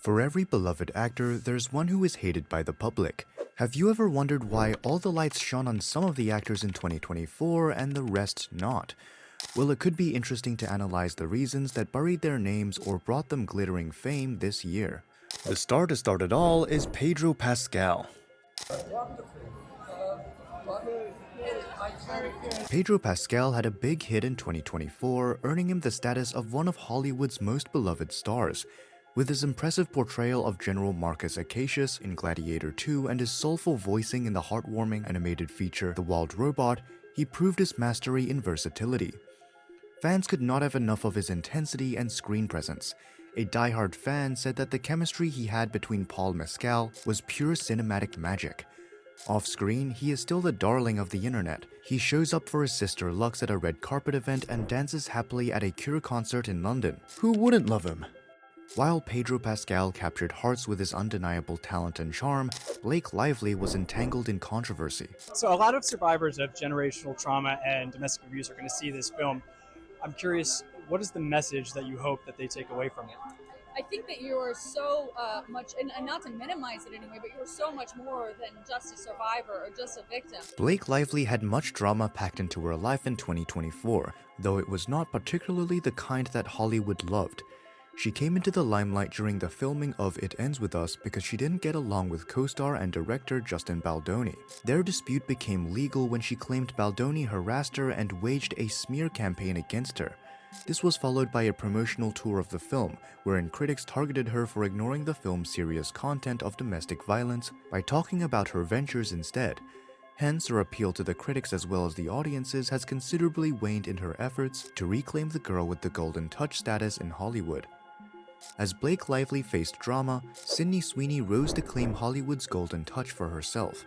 For every beloved actor, there's one who is hated by the public. Have you ever wondered why all the lights shone on some of the actors in 2024 and the rest not? Well, it could be interesting to analyze the reasons that buried their names or brought them glittering fame this year. The star to start it all is Pedro Pascal. Pedro Pascal had a big hit in 2024, earning him the status of one of Hollywood's most beloved stars. With his impressive portrayal of General Marcus Acacius in Gladiator 2 and his soulful voicing in the heartwarming animated feature The Wild Robot, he proved his mastery in versatility. Fans could not have enough of his intensity and screen presence. A die-hard fan said that the chemistry he had between Paul Mescal was pure cinematic magic. Off-screen, he is still the darling of the internet. He shows up for his sister Lux at a red carpet event and dances happily at a Cure concert in London. Who wouldn't love him? While Pedro Pascal captured hearts with his undeniable talent and charm, Blake Lively was entangled in controversy. So a lot of survivors of generational trauma and domestic abuse are going to see this film. I'm curious, what is the message that you hope that they take away from it? I think that you are so much, and not to minimize it anyway, but you're so much more than just a survivor or just a victim. Blake Lively had much drama packed into her life in 2024, though it was not particularly the kind that Hollywood loved. She came into the limelight during the filming of It Ends With Us because she didn't get along with co-star and director Justin Baldoni. Their dispute became legal when she claimed Baldoni harassed her and waged a smear campaign against her. This was followed by a promotional tour of the film, wherein critics targeted her for ignoring the film's serious content of domestic violence by talking about her ventures instead. Hence, her appeal to the critics as well as the audiences has considerably waned in her efforts to reclaim the girl with the golden touch status in Hollywood. As Blake Lively faced drama, Sydney Sweeney rose to claim Hollywood's golden touch for herself.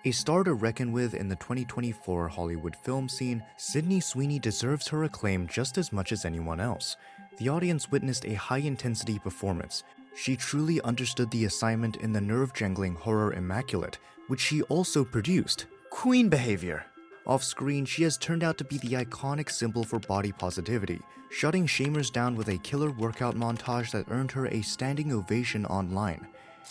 A star to reckon with in the 2024 Hollywood film scene, Sydney Sweeney deserves her acclaim just as much as anyone else. The audience witnessed a high-intensity performance. She truly understood the assignment in the nerve-jangling horror Immaculate, which she also produced. Queen behavior! Off-screen, she has turned out to be the iconic symbol for body positivity, shutting shamers down with a killer workout montage that earned her a standing ovation online.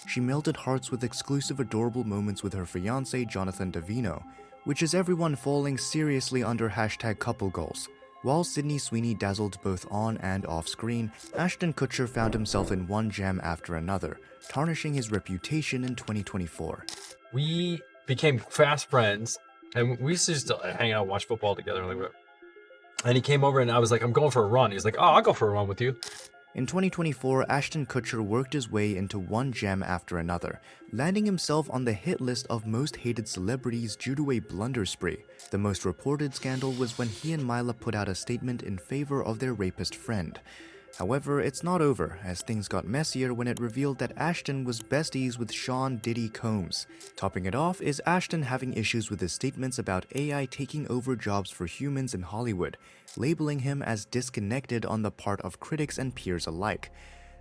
She melted hearts with exclusive adorable moments with her fiancé Jonathan Davino, which is everyone falling seriously under #couplegoals. While Sydney Sweeney dazzled both on and off-screen, Ashton Kutcher found himself in one jam after another, tarnishing his reputation in 2024. We became fast friends, and we used to just hang out and watch football together. And he came over and I was like, I'm going for a run. He's like, oh, I'll go for a run with you. In 2024, Ashton Kutcher worked his way into one gem after another, landing himself on the hit list of most hated celebrities due to a blunder spree. The most reported scandal was when he and Mila put out a statement in favor of their rapist friend. However, it's not over, as things got messier when it revealed that Ashton was besties with Sean Diddy Combs. Topping it off is Ashton having issues with his statements about AI taking over jobs for humans in Hollywood, labeling him as disconnected on the part of critics and peers alike.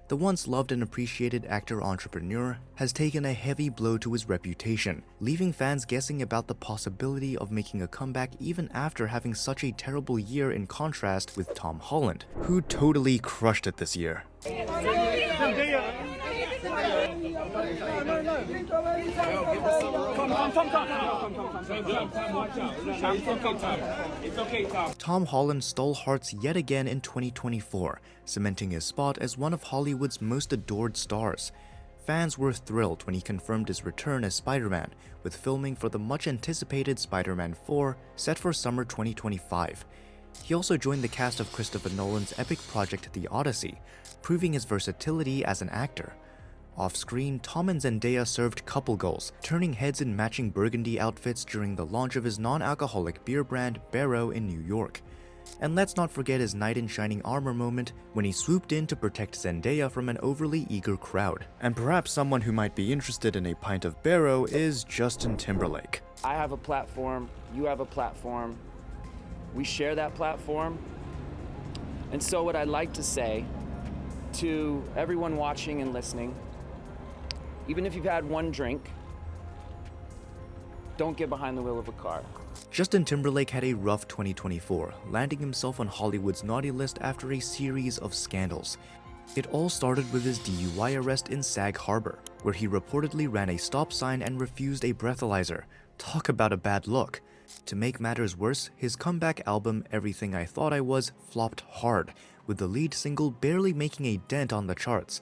The once loved and appreciated actor-entrepreneur has taken a heavy blow to his reputation, leaving fans guessing about the possibility of making a comeback even after having such a terrible year, in contrast with Tom Holland, who totally crushed it this year. Tom Holland stole hearts yet again in 2024, cementing his spot as one of Hollywood's most adored stars. Fans were thrilled when he confirmed his return as Spider-Man, with filming for the much-anticipated Spider-Man 4 set for summer 2025. He also joined the cast of Christopher Nolan's epic project The Odyssey, proving his versatility as an actor. Off-screen, Tom and Zendaya served couple goals, turning heads in matching burgundy outfits during the launch of his non-alcoholic beer brand Barrow in New York. And let's not forget his knight in shining armor moment when he swooped in to protect Zendaya from an overly eager crowd. And perhaps someone who might be interested in a pint of Barrow is Justin Timberlake. I have a platform, you have a platform, we share that platform. And so what I'd like to say to everyone watching and listening, even if you've had one drink, don't get behind the wheel of a car. Justin Timberlake had a rough 2024, landing himself on Hollywood's naughty list after a series of scandals. It all started with his DUI arrest in Sag Harbor, where he reportedly ran a stop sign and refused a breathalyzer. Talk about a bad look. To make matters worse, his comeback album Everything I Thought I Was flopped hard, with the lead single barely making a dent on the charts.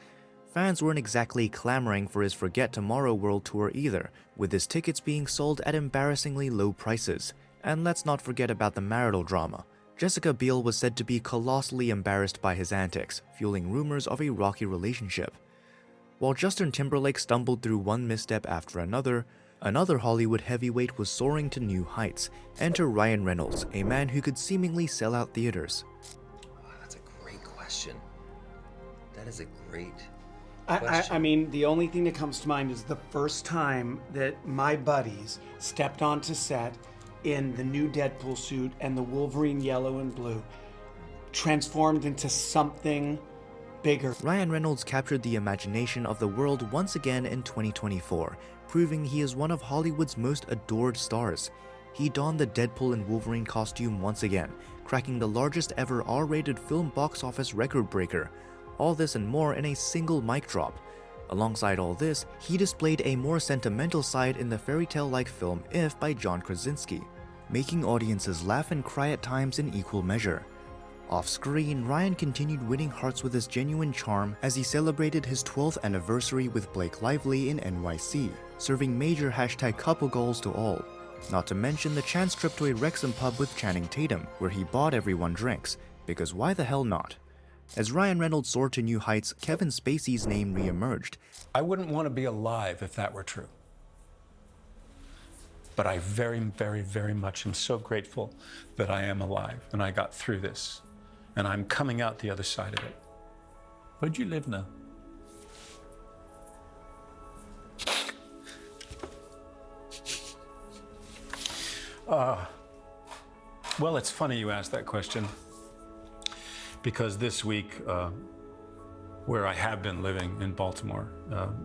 Fans weren't exactly clamoring for his Forget Tomorrow World Tour either, with his tickets being sold at embarrassingly low prices. And let's not forget about the marital drama. Jessica Biel was said to be colossally embarrassed by his antics, fueling rumors of a rocky relationship. While Justin Timberlake stumbled through one misstep after another Hollywood heavyweight was soaring to new heights. Enter Ryan Reynolds, a man who could seemingly sell out theaters. Wow, that's a great question. That is a great I mean, the only thing that comes to mind is the first time that my buddies stepped onto set in the new Deadpool suit and the Wolverine yellow and blue, transformed into something bigger. Ryan Reynolds captured the imagination of the world once again in 2024, proving he is one of Hollywood's most adored stars. He donned the Deadpool and Wolverine costume once again, cracking the largest ever R-rated film box office record breaker. All this and more in a single mic drop. Alongside all this, he displayed a more sentimental side in the fairy tale-like film If by John Krasinski, making audiences laugh and cry at times in equal measure. Off-screen, Ryan continued winning hearts with his genuine charm as he celebrated his 12th anniversary with Blake Lively in NYC, serving major #couple goals to all. Not to mention the chance trip to a Wrexham pub with Channing Tatum, where he bought everyone drinks, because why the hell not? As Ryan Reynolds soared to new heights, Kevin Spacey's name re-emerged. I wouldn't want to be alive if that were true. But I very, very, very much am so grateful that I am alive and I got through this. And I'm coming out the other side of it. Where do you live now? Well, it's funny you asked that question, because this week, where I have been living in Baltimore,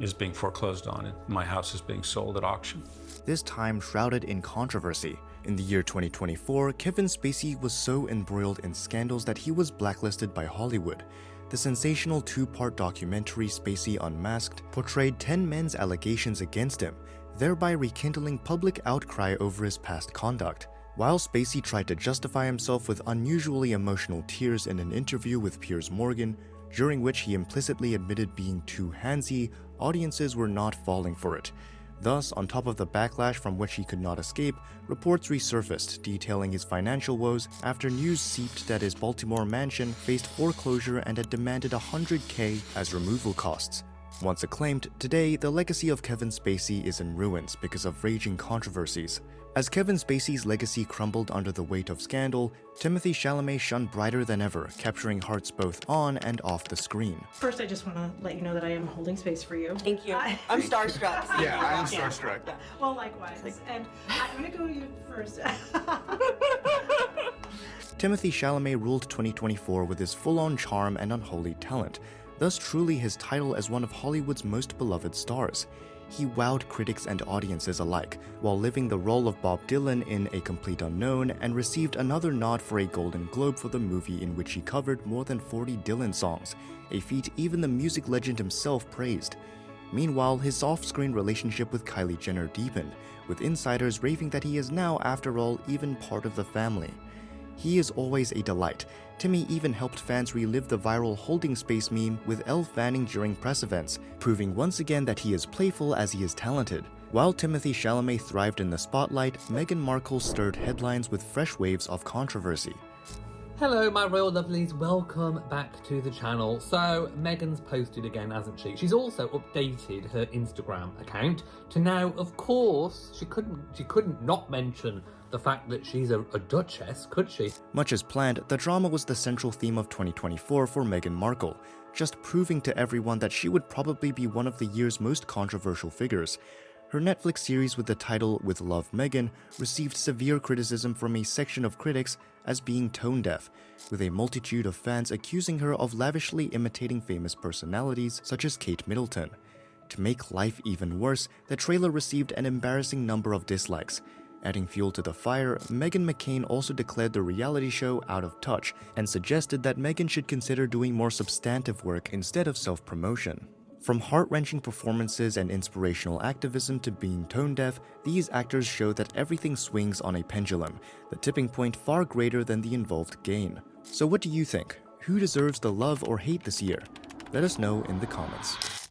is being foreclosed on, and my house is being sold at auction. This time shrouded in controversy. In the year 2024, Kevin Spacey was so embroiled in scandals that he was blacklisted by Hollywood. The sensational two-part documentary Spacey Unmasked portrayed 10 men's allegations against him, thereby rekindling public outcry over his past conduct. While Spacey tried to justify himself with unusually emotional tears in an interview with Piers Morgan, during which he implicitly admitted being too handsy, audiences were not falling for it. Thus, on top of the backlash from which he could not escape, reports resurfaced detailing his financial woes after news seeped that his Baltimore mansion faced foreclosure and had demanded $100K as removal costs. Once acclaimed, today the legacy of Kevin Spacey is in ruins because of raging controversies. As Kevin Spacey's legacy crumbled under the weight of scandal, Timothée Chalamet shone brighter than ever, capturing hearts both on and off the screen. First, I just want to let you know that I am holding space for you. Thank you. I'm starstruck. Yeah, I am starstruck. Yeah. Well, likewise. And I'm going to go to you first. Timothée Chalamet ruled 2024 with his full-on charm and unholy talent, thus truly his title as one of Hollywood's most beloved stars. He wowed critics and audiences alike, while living the role of Bob Dylan in A Complete Unknown, and received another nod for a Golden Globe for the movie in which he covered more than 40 Dylan songs, a feat even the music legend himself praised. Meanwhile, his off-screen relationship with Kylie Jenner deepened, with insiders raving that he is now, after all, even part of the family. He is always a delight. Timmy even helped fans relive the viral holding space meme with Elle Fanning during press events, proving once again that he is playful as he is talented. While Timothée Chalamet thrived in the spotlight, Meghan Markle stirred headlines with fresh waves of controversy. Hello my royal lovelies, welcome back to the channel. So Meghan's posted again, hasn't she? She's also updated her Instagram account to now, of course, she couldn't not mention the fact that she's a duchess, could she? Much as planned, the drama was the central theme of 2024 for Meghan Markle, just proving to everyone that she would probably be one of the year's most controversial figures. Her Netflix series with the title With Love, Megan received severe criticism from a section of critics as being tone-deaf, with a multitude of fans accusing her of lavishly imitating famous personalities such as Kate Middleton. To make life even worse, the trailer received an embarrassing number of dislikes. Adding fuel to the fire, Meghan McCain also declared the reality show out of touch and suggested that Meghan should consider doing more substantive work instead of self-promotion. From heart-wrenching performances and inspirational activism to being tone-deaf, these actors show that everything swings on a pendulum, the tipping point far greater than the involved gain. So what do you think? Who deserves the love or hate this year? Let us know in the comments.